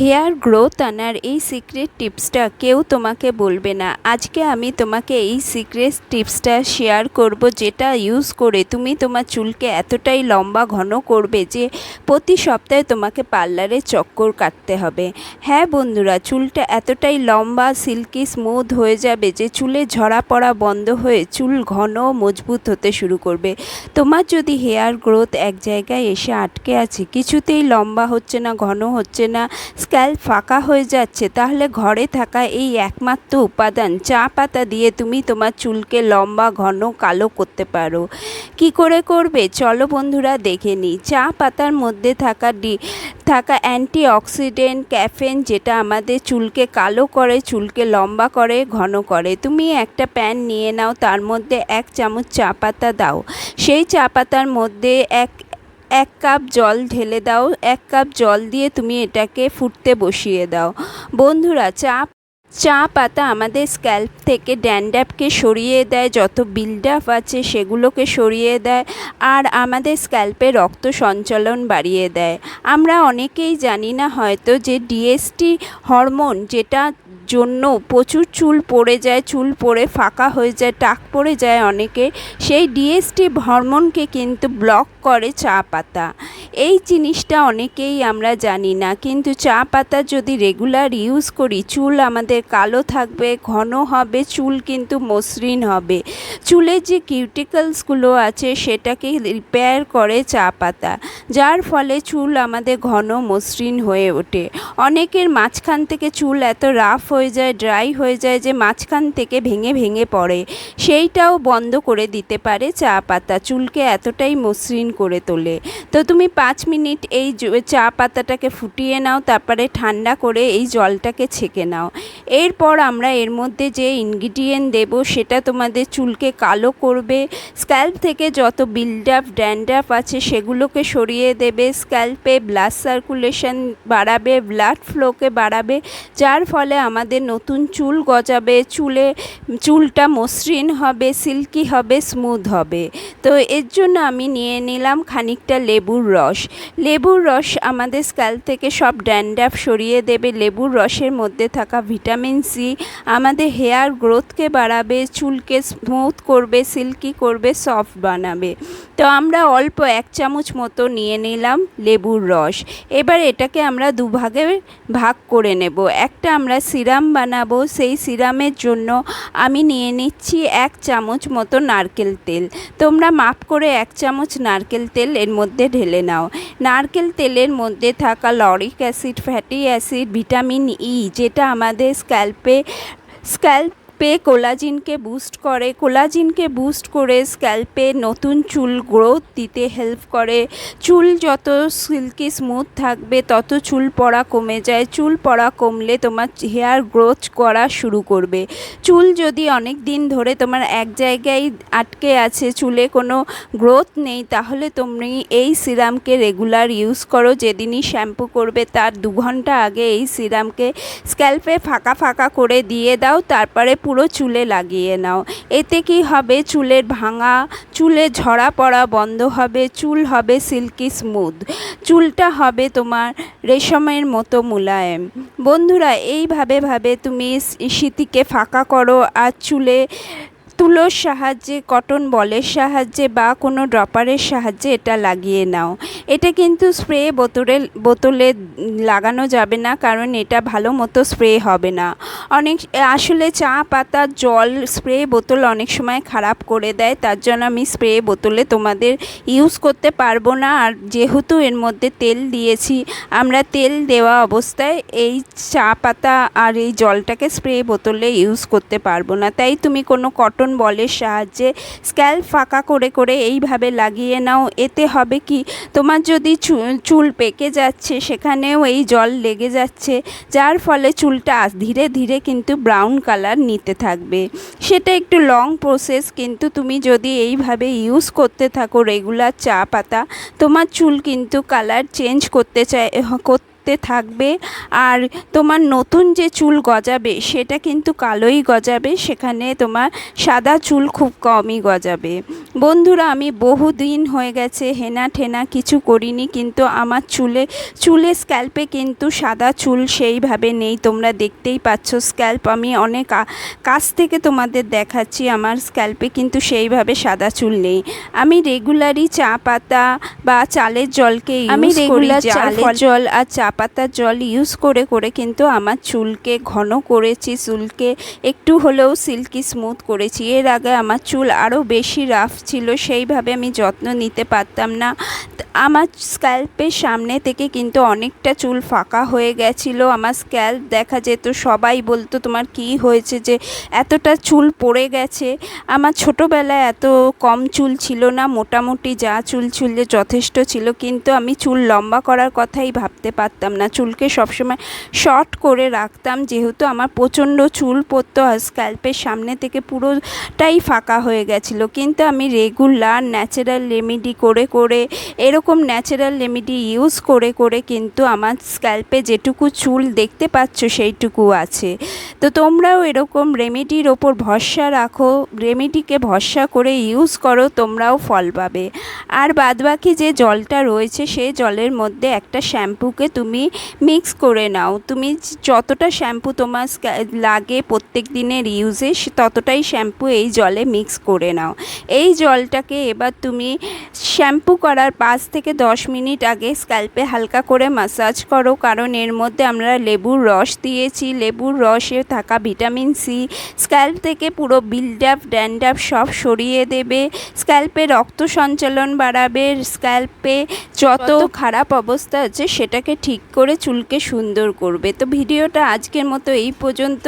Hair growth আনার এই secret টিপসটা কেউ তোমাকে বলবে না। আজকে আমি তোমাকে এই সিক্রেট টিপসটা শেয়ার করব, যেটা ইউজ করে তুমি তোমার চুলকে এতটাই লম্বা ঘন করবে যে প্রতি সপ্তাহে তোমাকে পার্লারে চক্কর কাটতে হবে। হ্যাঁ বন্ধুরা, চুলটা এতটাই লম্বা, সিল্কি, স্মুথ হয়ে যাবে যে চুলে ঝরা পড়া বন্ধ হয়ে চুল ঘন মজবুত হতে শুরু করবে। তোমার যদি হেয়ার গ্রোথ এক জায়গায় এসে আটকে আছে, কিছুতেই লম্বা হচ্ছে না, ঘন হচ্ছে না, স্ক্যাল্প ফাঁকা হয়ে যাচ্ছে, তাহলে ঘরে থাকা এই একমাত্র উপাদান চা পাতা দিয়ে তুমি তোমার চুলকে লম্বা, ঘন, কালো করতে পারো। কি করে করবে চলো বন্ধুরা দেখে নিই। চা পাতার মধ্যে থাকা অ্যান্টিঅক্সিডেন্ট ক্যাফেন, যেটা আমাদের চুলকে কালো করে, চুলকে লম্বা করে, ঘন করে। তুমি একটা প্যান নিয়ে নাও, তার মধ্যে 1 চামচ চা পাতা দাও। সেই চা পাতার মধ্যে এক কাপ জল ঢেলে দাও। 1 কাপ জল দিয়ে তুমি এটাকে ফুটতে বসিয়ে দাও। বন্ধুরা, চা পাতা আমাদের স্ক্যাল্প থেকে ড্যান্ড্রাফকে সরিয়ে দেয়, যত বিল্ডআপ আছে সেগুলোকে সরিয়ে দেয়, আর আমাদের স্ক্যাল্পে রক্ত সঞ্চালন বাড়িয়ে দেয়। আমরা অনেকেই জানি না হয়তো যে ডিএসটি হরমোন, যেটা জন্য প্রচুর চুল পড়ে যায়, চুল পড়ে ফাঁকা হয়ে যায়, টাক পড়ে যায় অনেকে, সেই ডিএসটি হরমোনকে কিন্তু ব্লক করে চা পাতা। এই জিনিসটা অনেকেই আমরা জানি না, কিন্তু চা পাতা যদি রেগুলার ইউজ করি, চুল আমাদের কালো থাকবে, ঘন হবে, চুল কিন্তু মসৃণ হবে। চুলের যে কিউটিকলসগুলো আছে সেটাকে রিপেয়ার করে চা পাতা, যার ফলে চুল আমাদের ঘন মসৃণ হয়ে ওঠে। অনেকের মাঝখান থেকে চুল এত রাফ হয়ে যায়, ড্রাই হয়ে যায় যে মাঝখান থেকে ভেঙে ভেঙে পড়ে, সেইটাও বন্ধ করে দিতে পারে চা পাতা, চুলকে এতটাই মসৃণ করে তোলে। তো তুমি 5 মিনিট এই চা পাতাটাকে ফুটিয়ে নাও, তারপরে ঠান্ডা করে এই জলটাকে ছেঁকে নাও। এরপর আমরা এর মধ্যে যে ইনগ্রিডিয়েন্ট দেব সেটা তোমাদের চুলকে কালো করবে, স্ক্যাল্প থেকে যত বিল্ডআপ ড্যান্ড্রাফ আছে সেগুলোকে সরিয়ে দেবে, স্ক্যাল্পে ব্লাড সার্কুলেশন বাড়াবে, ব্লাড ফ্লোকে বাড়াবে, যার ফলে আমাদের নতুন চুল গজাবে, চুলটা মসৃণ হবে, সিল্কি হবে, স্মুথ হবে। তো এর জন্য আমি নিয়ে নিলাম খানিকটা লেবুর রস। লেবুর রস আমাদের স্ক্যাল্প থেকে সব ড্যান্ড্রাফ সরিয়ে দেবে। লেবুর রসের মধ্যে থাকা ভিটামিন সি আমাদের হেয়ার গ্রোথকে বাড়াবে, চুলকে স্মুথ করবে, সিল্কি করবে, সফট বানাবে। তো আমরা অল্প 1 চামচ মতো নিয়ে নিলাম লেবুর রস। এবার এটাকে আমরা দুভাগে ভাগ করে নেব। একটা আমরা সিরাম বানাবো, সেই সিরামের জন্য আমি নিয়ে নিচ্ছি 1 চামচ মতো নারকেল তেল। তোমরা মাপ করে 1 চামচ নারকেল তেল এর মধ্যে ঢেলে নাও। নারকেল তেলের মধ্যে থাকা lauric acid, fatty acid, vitamin E, যেটা আমাদের স্ক্যাল্পে কোলাজিনকে বুস্ট করে স্ক্যাল্পে নতুন চুল গ্রোথ দিতে হেল্প করে। চুল যত সিল্কি স্মুথ থাকবে তত চুল পড়া কমে যায়, চুল পড়া কমলে তোমার হেয়ার গ্রোথ করা শুরু করবে। চুল যদি অনেক দিন ধরে তোমার এক জায়গায় আটকে আছে, চুলে কোনো গ্রোথ নেই, তাহলে তুমি এই সিরামকে রেগুলার ইউজ করো। যেদিনই শ্যাম্পু করবে তার 2 ঘন্টা আগে এই সিরামকে স্ক্যাল্পে ফাঁকা ফাঁকা করে দিয়ে দাও, তারপরে পুরো চুলে লাগিয়ে নাও। এতে কি হবে, চুলের ভাঙা, চুলে ঝরা পড়া বন্ধ হবে, চুল হবে সিল্কি স্মুথ, চুলটা হবে তোমার রেশমের মতো মোলায়েম। বন্ধুরা, এইভাবে তুমি সিথিকে ফাঁকা করো, আর চুলে তুলোর সাহায্যে, কটন বলের সাহায্যে বা কোনো ড্রপারের সাহায্যে এটা লাগিয়ে নাও। এটা কিন্তু স্প্রে বোতলে লাগানো যাবে না, কারণ এটা ভালো মতো স্প্রে হবে না। আসলে চা পাতার জল স্প্রে বোতল অনেক সময় খারাপ করে দেয়, তার জন্য আমি স্প্রে বোতলে তোমাদের ইউজ করতে পারবো না। আর যেহেতু এর মধ্যে তেল দিয়েছি, আমরা তেল দেওয়া অবস্থায় এই চা পাতা আর এই জলটাকে স্প্রে বোতলে ইউজ করতে পারবো না। তাই তুমি কোনো কটন বলের সাহায্যে স্ক্যাল্প ফাঁকা করে করে এইভাবে লাগিয়ে নাও। এতে হবে কি, তোমার যদি চুল পেকে যাচ্ছে সেখানেও এই জল লেগে যাচ্ছে, যার ফলে চুলটা ধীরে ধীরে কিন্তু ব্রাউন কালার নিতে থাকবে। সেটা একটু লং প্রসেস, কিন্তু তুমি যদি এইভাবে ইউজ করতে থাকো রেগুলার চা পাতা, তোমার চুল কিন্তু কালার চেঞ্জ করতে থাকবে আর তোমার নতুন যে চুল গজাবে সেটা কিন্তু কালোই গজাবে, সেখানে তোমার সাদা চুল খুব কমই গজাবে। বন্ধুরা, আমি বহুদিন হয়ে গেছে হেনা ঠেনা কিছু করিনি, কিন্তু আমার চুলে স্ক্যাল্পে কিন্তু সাদা চুল সেইভাবে নেই। তোমরা দেখতেই পাচ্ছ স্ক্যাল্প আমি অনেক কাছ থেকে তোমাদের দেখাচ্ছি, আমার স্ক্যাল্পে কিন্তু সেইভাবে সাদা চুল নেই। আমি রেগুলারই চা পাতা বা চালের জলকে ইউজ করি, চালের জল আর চা পাতার জল ইউজ করে করে কিন্তু আমার চুলকে ঘন করেছি, চুলকে একটু হলেও সিল্কি স্মুথ করেছি। এর আগে আমার চুল আরও বেশি রাফ ছিল, সেইভাবে আমি যত্ন নিতে পারতাম না। আমার স্ক্যাল্পের সামনে থেকে কিন্তু অনেকটা চুল ফাঁকা হয়ে গেছিলো, আমার স্ক্যাল্প দেখা যেত। সবাই বলতো তোমার কি হয়েছে যে এতটা চুল পড়ে গেছে। আমার ছোটোবেলায় এত কম চুল ছিল না, মোটামুটি যা চুল ছিল যথেষ্ট ছিল, কিন্তু আমি চুল লম্বা করার কথাই ভাবতে পারতাম না। চুলকে সবসময় শর্ট করে রাখতাম, যেহেতু আমার প্রচণ্ড চুল পড়তো আর স্ক্যাল্পের সামনে থেকে পুরোটাই ফাঁকা হয়ে গেছিলো। কিন্তু আমি রেগুলার ন্যাচারাল রেমেডি করে করে, এরকম ন্যাচারাল রেমেডি ইউজ করে করে কিন্তু আমার স্ক্যাল্পে যেটুকু চুল দেখতে পাচ্ছ সেইটুকু আছে। তো তোমরাও এরকম রেমেডির ওপর ভরসা রাখো, রেমেডিকে ভরসা করে ইউজ করো, তোমরাও ফল পাবে। আর বাদবাকি যে জলটা রয়েছে সেই জলের মধ্যে একটা শ্যাম্পুকে তুমি মিক্স করে নাও। তুমি যতটা শ্যাম্পু তোমার লাগে প্রত্যেক দিনের ইউজে ততটাই শ্যাম্পু এই জলে মিক্স করে নাও। এই জলটাকে এবার তুমি শ্যাম্পু করার 5 থেকে 10 মিনিট আগে স্ক্যাল্পে হালকা করে ম্যাসাজ করো, কারণ এর মধ্যে আমরা লেবুর রস দিয়েছি। লেবুর রসে থাকা ভিটামিন সি স্ক্যাল্প থেকে পুরো বিল্ডআপ ড্যান্ড্রাফ সব সরিয়ে দেবে, স্ক্যাল্পে রক্ত সঞ্চালন বাড়াবে, স্ক্যাল্পে যত খারাপ অবস্থা আছে সেটাকে ঠিক করে চুলকে সুন্দর করবে। তো ভিডিওটা আজকের মতো এই পর্যন্ত।